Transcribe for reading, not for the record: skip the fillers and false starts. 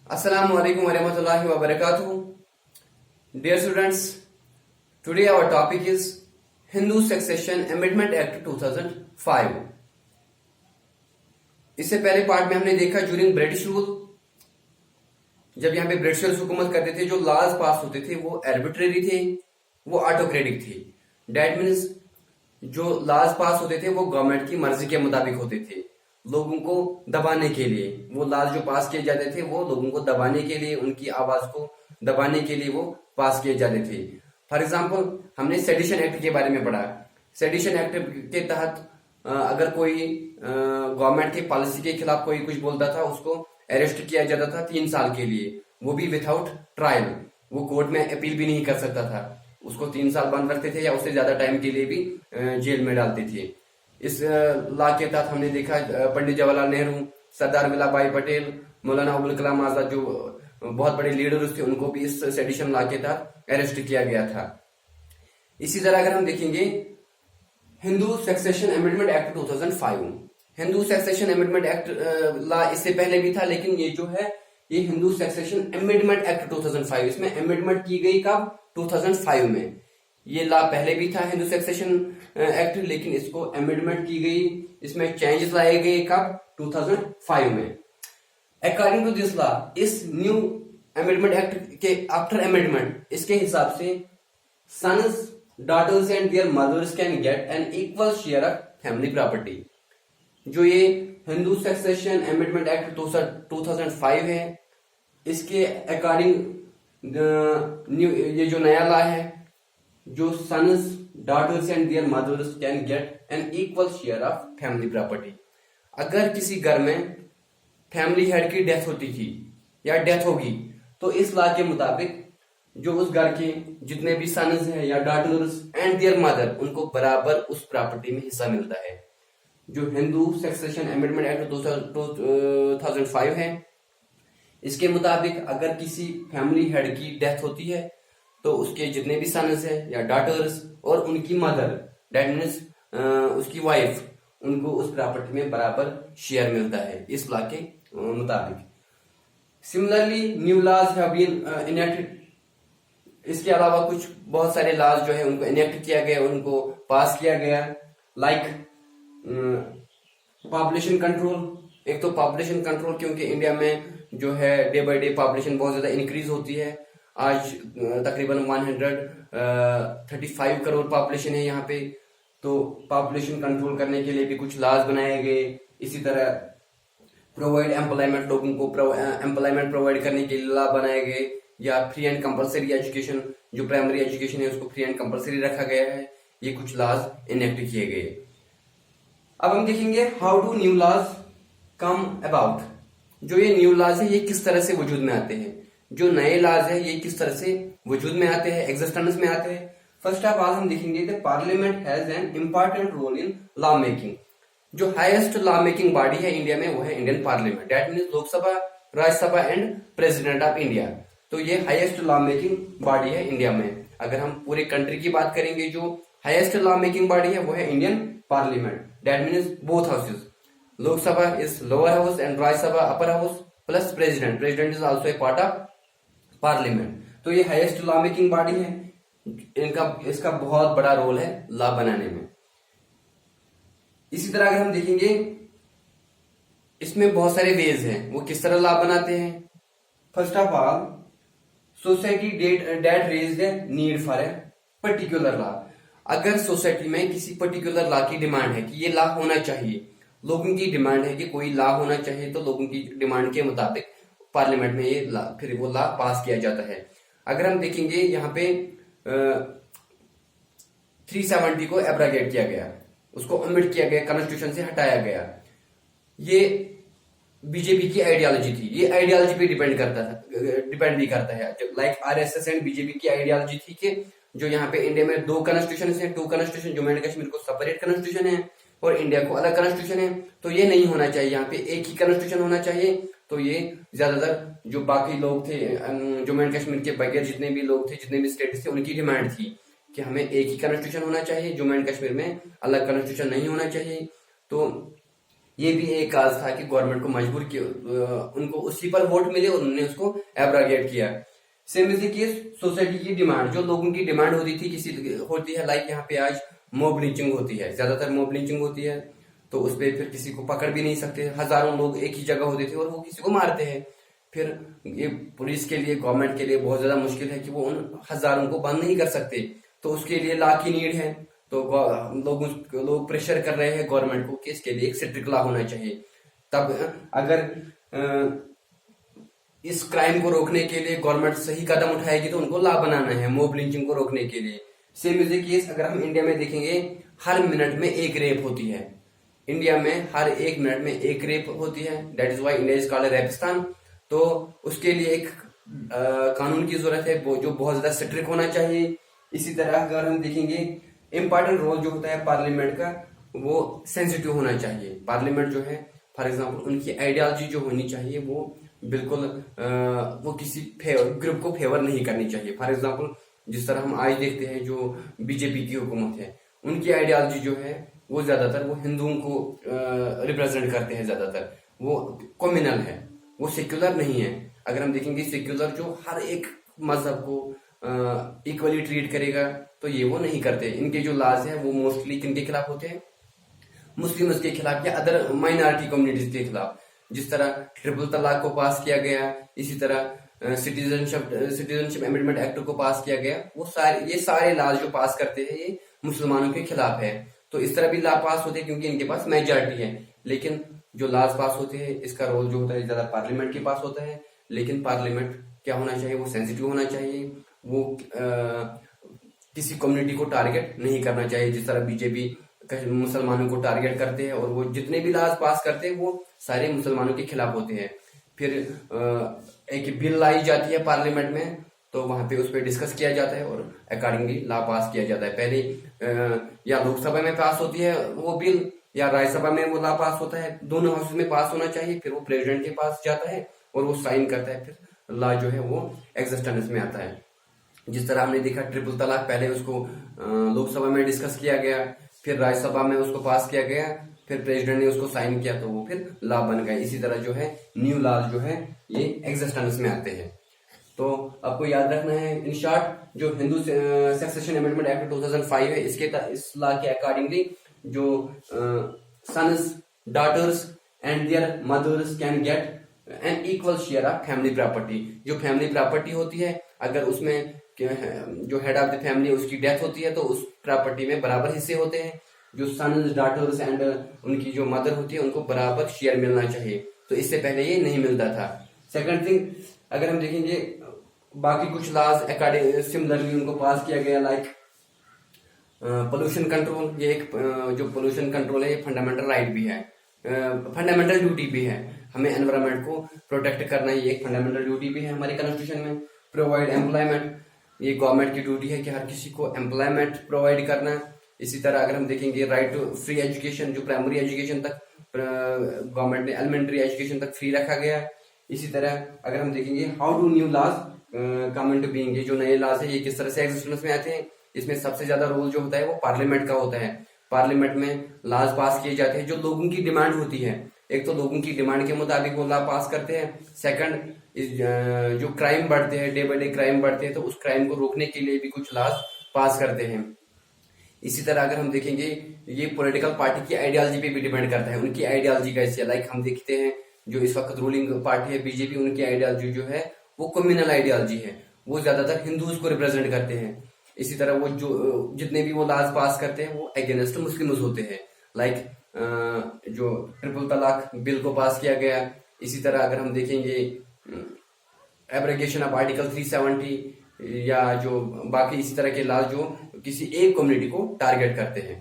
Assalamu alaikum warahmatullahi wabarakatuh. Dear students, today our topic is Hindu Succession Amendment Act 2005. इससे पहले part में हमने देखा ड्यूरिंग ब्रिटिश रूल, जब यहाँ पे ब्रिटिशर्स हुकूमत करते थे, जो लॉज पास होते थे वो आर्बिट्रेरी थे, वो ऑटोक्रेटिक थे। डैट मीन्स जो लॉज पास होते थे वो गवर्नमेंट की मर्जी के मुताबिक होते थे, लोगों को दबाने के लिए। वो लॉज जो पास किए जाते थे वो लोगों को दबाने के लिए, उनकी आवाज को दबाने के लिए वो पास किए जाते थे। फॉर एग्जाम्पल, हमने सेडिशन एक्ट के बारे में पढ़ा। सेडिशन एक्ट के तहत अगर कोई गवर्नमेंट की पॉलिसी के खिलाफ कोई कुछ बोलता था, उसको अरेस्ट किया जाता था 3 साल के लिए, वो भी विदाउट ट्रायल। वो कोर्ट में अपील भी नहीं कर सकता था, उसको 3 साल बंद रखते थे या उससे ज्यादा टाइम के लिए भी जेल में डालते थे। इस लॉ के तहत हमने देखा पंडित जवाहरलाल नेहरू, सरदार वल्लभ भाई पटेल, मौलाना अबुल कलाम आजाद, जो बहुत बड़े लीडर्स थे, उनको भी इस सेडिशन लॉ के तहत अरेस्ट किया गया था। इसी तरह अगर हम देखेंगे Hindu succession amendment act 2005, Hindu succession amendment act law इससे पहले भी था, लेकिन ये जो है ये हिंदू सक्सेशन अमेंडमेंट एक्ट 2005, इसमें अमेंडमेंट की गई कब? 2005 में। ये लॉ पहले भी था हिंदू सक्सेशन एक्ट, लेकिन इसको अमेंडमेंट की गई, इसमें चेंजेस लाए गए कब? 2005 में। अकॉर्डिंग टू दिस लॉ, इस न्यू अमेंडमेंट एक्ट के आफ्टर अमेंडमेंट, इसके हिसाब से sons, daughters and their mothers can get an equal share of family property. जो ये हिंदू सक्सेशन अमेंडमेंट एक्ट 2005 है, इसके अकॉर्डिंग ये जो नया लॉ है, जो sons, daughters and their mothers can get an equal share of family property. अगर किसी घर में फैमिली हेड की डेथ होती थी या डेथ होगी, तो इस लॉ के मुताबिक जो उस घर के जितने भी सन्स हैं या डॉटर्स एंड देयर मदर, उनको बराबर उस प्रॉपर्टी में हिस्सा मिलता है। जो हिंदू सक्सेशन अमेंडमेंट एक्ट 2005 है, इसके मुताबिक अगर किसी फैमिली हेड की डेथ होती है, तो उसके जितने भी सन्स हैं या डॉटर्स और उनकी मदर, दैट मीन्स उसकी वाइफ, उनको उस प्रॉपर्टी में बराबर शेयर मिलता है इस लॉ के मुताबिक। Similarly new laws have been enacted. इसके अलावा कुछ बहुत सारे लॉज जो है उनको इनेक्ट किया गया, उनको पास किया गया। Like population control. एक तो पॉपुलेशन कंट्रोल, क्योंकि इंडिया में जो है डे बाय डे पॉपुलेशन बहुत ज्यादा इंक्रीज होती है। आज तकरीबन 135 करोड़ पॉपुलेशन है यहाँ पे, तो पॉपुलेशन कंट्रोल करने के लिए भी कुछ लॉज बनाए गए। इसी तरह प्रोवाइड एम्प्लॉयमेंट, लोगों को एम्प्लॉयमेंट प्रोवाइड करने के लिए लॉ बनाए गए, या फ्री एंड कंपलसरी एजुकेशन, जो प्राइमरी एजुकेशन है उसको फ्री एंड कंपलसरी रखा गया है। ये कुछ लॉज इनेक्ट किए गए। अब हम देखेंगे how do new laws come about. जो ये न्यू लॉज है ये किस तरह से वजूद में आते हैं, जो नए लॉज है ये किस तरह से वजूद में आते हैं, एग्जिस्टेंस में आते हैं। फर्स्ट ऑफ ऑल हम देखेंगे the parliament has an important role in law making. जो हाईएस्ट लॉ मेकिंग बॉडी है इंडिया में वो है Indian parliament, that means Lok Sabha, Rajya Sabha and president of India. तो ये हाईएस्ट लॉ मेकिंग बॉडी है इंडिया में। अगर हम पूरे कंट्री की बात करेंगे, जो हाईएस्ट लॉ मेकिंग बॉडी है वो है Indian parliament, that means both houses. Lok Sabha is lower house and Rajya Sabha upper house, plus president is also a part of parliament. तो ये हाईएस्ट लॉ मेकिंग बॉडी है, इसका बहुत बड़ा रोल है लॉ बनाने में। इसी तरह अगर हम देखेंगे, इसमें बहुत सारे वेज हैं, वो किस तरह लॉ बनाते हैं। First of all, society that raise the need for a particular law. अगर सोसाइटी में किसी पर्टिकुलर लॉ की डिमांड है कि ये लॉ होना चाहिए, लोगों की डिमांड है कि कोई लॉ होना चाहिए, तो लोगों की डिमांड के मुताबिक पार्लियामेंट में ये लॉ, फिर वो लॉ पास किया जाता है। अगर हम देखेंगे यहाँ पे 370 को एब्रागेट किया गया, उसको ओमिट किया गया, कॉन्स्टिट्यूशन से हटाया गया। ये बीजेपी की आइडियोलॉजी थी, ये आइडियोलॉजी पे डिपेंड भी करता है। लाइक आरएसएस एंड बीजेपी की आइडियोलॉजी थी कि जो यहाँ पे इंडिया में 2 कॉन्स्टिट्यूशन है, 2 कॉन्स्टिट्यूशन, जम्मू एंड कश्मीर को सेपरेट कॉन्स्टिट्यूशन है और इंडिया को अलग कॉन्स्टिट्यूशन है। तो ये नहीं होना चाहिए, यहाँ पे एक ही कॉन्स्टिट्यूशन होना चाहिए। तो ये ज्यादातर जो बाकी लोग थे, जम्मू एंड कश्मीर के बगैर जितने भी लोग थे, जितने भी स्टेट्स थे, उनकी डिमांड थी कि हमें एक ही कॉन्स्टिट्यूशन होना चाहिए, जम्मू एंड कश्मीर में अलग कॉन्स्टिट्यूशन नहीं होना चाहिए। तो ये भी एक काज था कि गवर्नमेंट को मजबूर किया, उनको उसी पर वोट मिले और उन्होंने उसको एब्रागेट किया। Same is the case society की डिमांड, जो लोगों की डिमांड होती थी किसी होती है, लाइक यहाँ पे आज मॉब लिंचिंग होती है, ज्यादातर मॉब लिंचिंग होती है, तो उस पर फिर किसी को पकड़ भी नहीं सकते, हजारों लोग एक ही जगह होते थे और वो किसी को मारते हैं। फिर ये पुलिस के लिए, गवर्नमेंट के लिए बहुत ज्यादा मुश्किल है कि वो उन हजारों को बंद नहीं कर सकते, तो उसके लिए लॉ की नीड है। तो लोग प्रेशर कर रहे हैं गवर्नमेंट को कि इसके लिए एक स्ट्रिक्ट लॉ होना चाहिए। तब अगर इस क्राइम को रोकने के लिए गवर्नमेंट सही कदम उठाएगी तो उनको लॉ बनाना है मॉब लिंचिंग को रोकने के लिए। सेम इज द केस अगर हम इंडिया में देखेंगे, हर मिनट में एक रेप होती है। इंडिया में हर एक मिनट में एक रेप होती है, that is why India is called रेपिस्तान। तो उसके लिए एक कानून की जरूरत है जो बहुत ज्यादा स्ट्रिक्ट होना चाहिए। इसी तरह अगर हम देखेंगे, इम्पोर्टेंट रोल जो होता है पार्लियामेंट का, वो सेंसिटिव होना चाहिए। पार्लियामेंट जो है, फॉर एग्जांपल उनकी आइडियोलॉजी जो होनी चाहिए वो बिल्कुल वो किसी ग्रुप को फेवर नहीं करनी चाहिए। फॉर एग्जांपल जिस तरह हम आज देखते हैं जो बीजेपी की हुकूमत है, उनकी आइडियोलॉजी जो है वो ज्यादातर वो हिंदुओं को रिप्रेजेंट करते हैं, ज्यादातर वो कम्युनल है, वो सेक्युलर नहीं है। अगर हम देखेंगे सेक्युलर जो हर एक मजहब को इक्वली ट्रीट करेगा, तो ये वो नहीं करते। इनके जो लॉज है वो मोस्टली किनके खिलाफ होते हैं, मुस्लिम्स के खिलाफ या अदर माइनॉरिटी कम्युनिटीज के खिलाफ। जिस तरह ट्रिपल तलाक को पास किया गया, इसी तरह सिटीजनशिप अमेंडमेंट एक्ट को पास किया गया, ये सारे लॉज जो पास करते हैं ये मुसलमानों के खिलाफ है। तो इस तरह भी लॉ पास होते हैं क्योंकि इनके पास मेजॉरिटी है। लेकिन जो लॉज पास होते हैं इसका रोल जो होता है ज्यादा पार्लियामेंट के पास होता है। लेकिन पार्लियामेंट क्या होना चाहिए, वो सेंसिटिव होना चाहिए, वो किसी कम्युनिटी को टारगेट नहीं करना चाहिए। जिस तरह बीजेपी मुसलमानों को टारगेट करते हैं और वो जितने भी लॉज पास करते हैं वो सारे मुसलमानों के खिलाफ होते हैं। फिर एक बिल लाई जाती है पार्लियामेंट में, तो वहां पे उस पर डिस्कस किया जाता है और अकॉर्डिंगली लॉ पास किया जाता है। पहले या लोकसभा में पास होती है वो बिल या राज्यसभा में वो लॉ पास होता है, दोनों हाउस में पास होना चाहिए। फिर वो प्रेसिडेंट के पास जाता है और वो साइन करता है, फिर लॉ जो है वो एग्जिस्टेंस में आता है। जिस तरह हमने देखा ट्रिपल तलाक, पहले उसको लोकसभा में डिस्कस किया गया, फिर राज्यसभा में उसको पास किया गया, फिर प्रेसिडेंट ने उसको साइन किया तो वो फिर लॉ बन गया। इसी तरह जो है न्यू लॉ जो है ये एग्जिस्टेंस में आते हैं। तो आपको याद रखना है इन शॉर्ट, जो हिंदू सक्सेशन अमेंडमेंट एक्ट 2005 है, इस लॉ के अकॉर्डिंगली जो sons, daughters and their mothers can get an equal share of family property. जो फैमिली प्रॉपर्टी होती है, अगर उसमें जो हेड ऑफ द फैमिली उसकी डेथ होती है तो उस प्रॉपर्टी में बराबर हिस्से होते हैं। जो सन्स, डॉटर्स एंड उनकी जो मदर होती है उनको बराबर शेयर मिलना चाहिए, तो इससे पहले ये नहीं मिलता था। सेकंड थिंग, अगर हम देखेंगे बाकी कुछ लॉज अकॉर्डिंग सिमिलरली उनको पास किया गया, लाइक पोल्यूशन कंट्रोल। ये एक जो पोल्यूशन कंट्रोल है ये फंडामेंटल राइट भी है, फंडामेंटल ड्यूटी भी है। हमें एनवायरमेंट को प्रोटेक्ट करना ये एक फंडामेंटल ड्यूटी भी है हमारे कॉन्स्टिट्यूशन में। प्रोवाइड एम्प्लॉयमेंट, ये गवर्नमेंट की ड्यूटी है कि हर किसी को एम्प्लॉयमेंट प्रोवाइड करना। इसी तरह अगर हम देखेंगे राइट टू फ्री एजुकेशन, जो प्राइमरी एजुकेशन तक गवर्नमेंट ने एलिमेंट्री एजुकेशन तक फ्री रखा गया। इसी तरह अगर हम देखेंगे how do new laws come into being, ये जो नए लॉज है ये किस तरह से एग्जिस्टेंस में आते हैं, इसमें सबसे ज्यादा रोल जो होता है वो पार्लियामेंट का होता है। पार्लियामेंट में लॉज पास किए जाते हैं जो लोगों की डिमांड होती है। एक तो लोगों की डिमांड के मुताबिक वो लॉ पास करते हैं, सेकंड जो क्राइम बढ़ते हैं, डे बाय डे क्राइम बढ़ते हैं, तो उस क्राइम को रोकने के लिए भी कुछ लॉज पास करते हैं। इसी तरह अगर हम देखेंगे ये पॉलिटिकल पार्टी की आइडियोलॉजी पे भी डिपेंड करता है, उनकी आइडियोलॉजी कैसी है। लाइक हम देखते हैं जो इस वक्त रूलिंग पार्टी है बीजेपी, उनकी आइडियोलॉजी जो है वो कम्युनल आइडियोलॉजी है, वो ज्यादातर हिंदूज को रिप्रेजेंट करते हैं। इसी तरह वो जो जितने भी वो लॉज पास करते हैं वो अगेंस्ट मुस्लिम्स होते हैं। लाइक जो ट्रिपल तलाक बिल को पास किया गया। इसी तरह अगर हम देखेंगे एब्रोगेशन ऑफ आर्टिकल 370 या जो बाकी इसी तरह के लॉ जो किसी एक कम्युनिटी को टारगेट करते हैं।